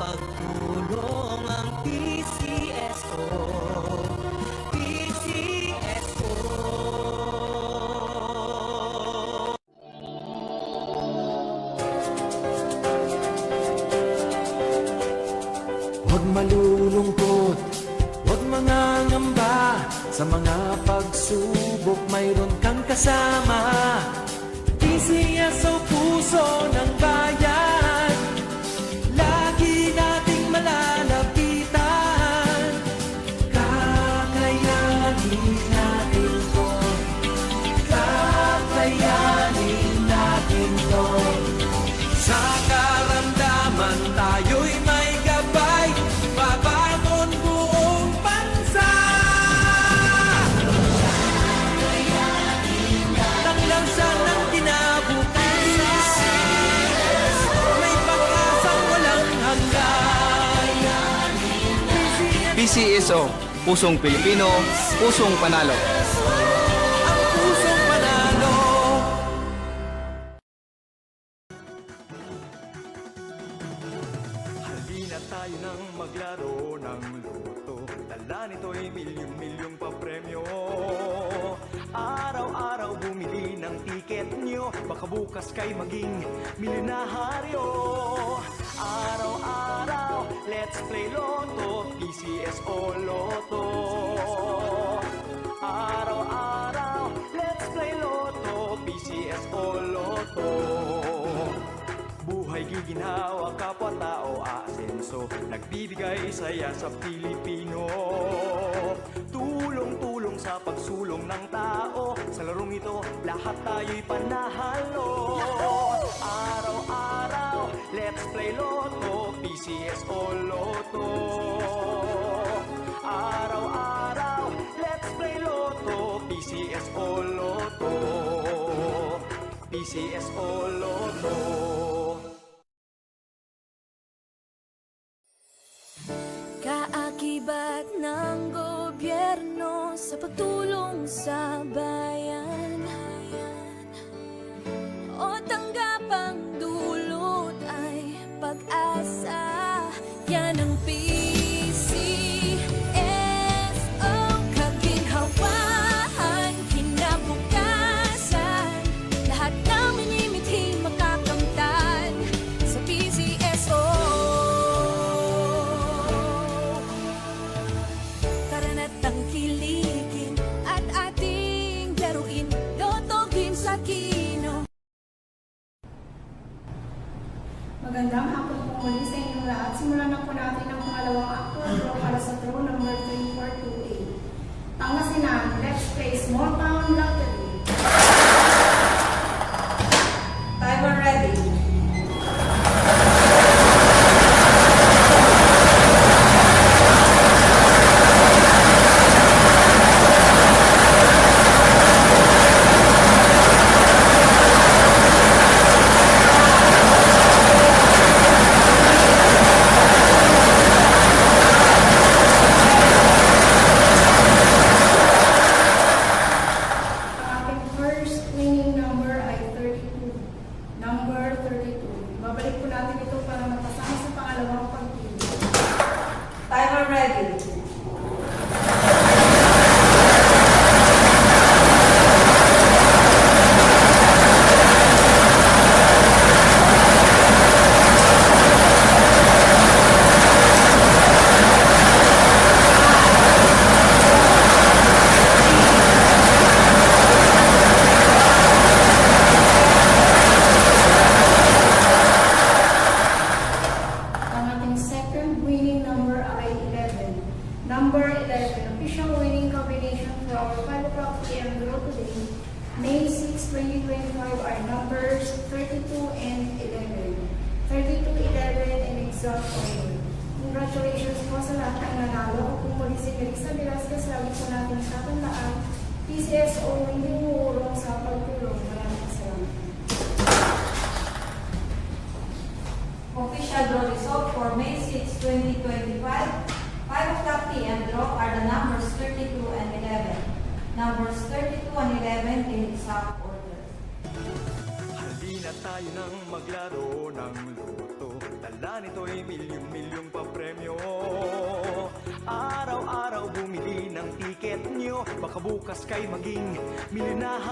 magtulong ang PCSO. PCSO. Huwag malulungkot, huwag mangangamba. Sa mga pagsubok mayroon kang kasama. PCSO, puso ng bayan, lagi nating malalapitan. Kakayanin natin to, kakayanin natin to. Sa karamdaman tayo'y may gabay, babangon buong bansa. Taklansan ng kinabukasan, may pag-asang walang hanggan. PCSO, pusong Pilipino, pusong panalo. Ang pusong panalo. Halina tayo nang maglaro ng loto. Dala nito'y milyong-milyong papremyo. Araw-araw bumili ng tiket nyo, baka bukas kay maging milyonaryo. Araw-araw, let's play Lotto, PCSO Lotto. Araw-araw, let's play Lotto, PCSO Lotto. Buhay giginhawa, kapwa-tao aasenso, nagbibigay saya sa Pilipino. Tulong-tulong sa pagsulong ng tao, sa larong ito lahat tayo'y panahalo. Araw-araw, let's play Lotto, PCSO Lotto. Araw-araw, let's play Lotto, PCSO Lotto. PCSO Lotto. Kaakibat ng gobyerno sa pagtulong sa bayan, o tanggapang dulot ay pag-asa. Yan ang PCSO, kaginhawaan, kinabukasan. Lahat ng minimithi makakamtan sa PCSO. Tara na't tangkilikin at ating laruin Lotto Games Aquino. Magandang hapon po muli sa inyong lahat. Simulan na po natin ang pangalawang actor draw para sa draw number 3428. Pangasinan, let's play Small Town Lottery. Timer ready. Ang ating first winning number ay 32. Number 32. Babalik po natin ito para mapasama sa pangalawang pagpili. Timer ready. Ang ating second winning number ay 11. Number 11, official winning combination for our 5 o'clock p.m. draw today, May 6, 2025 are numbers 32 and 11. 32, 11 in exact order. Congratulations po sa lahat ng nanalo. Kung muli si Melissa Velasquez, lagi po natin tatandaan, PCSO hindi umuurong sa pagtulong. Maraming salamat. Official draw result for May 6, 2025. 5 o'clock p.m. draw are the numbers 32 and 11. Numbers 32 and 11 in exact order. Halina tayo nang maglaro ng loto. Dala Dala nito'y milyong-milyong papremyo. Araw-araw bumili ng tiket nyo, baka bukas kay maging milyonahan.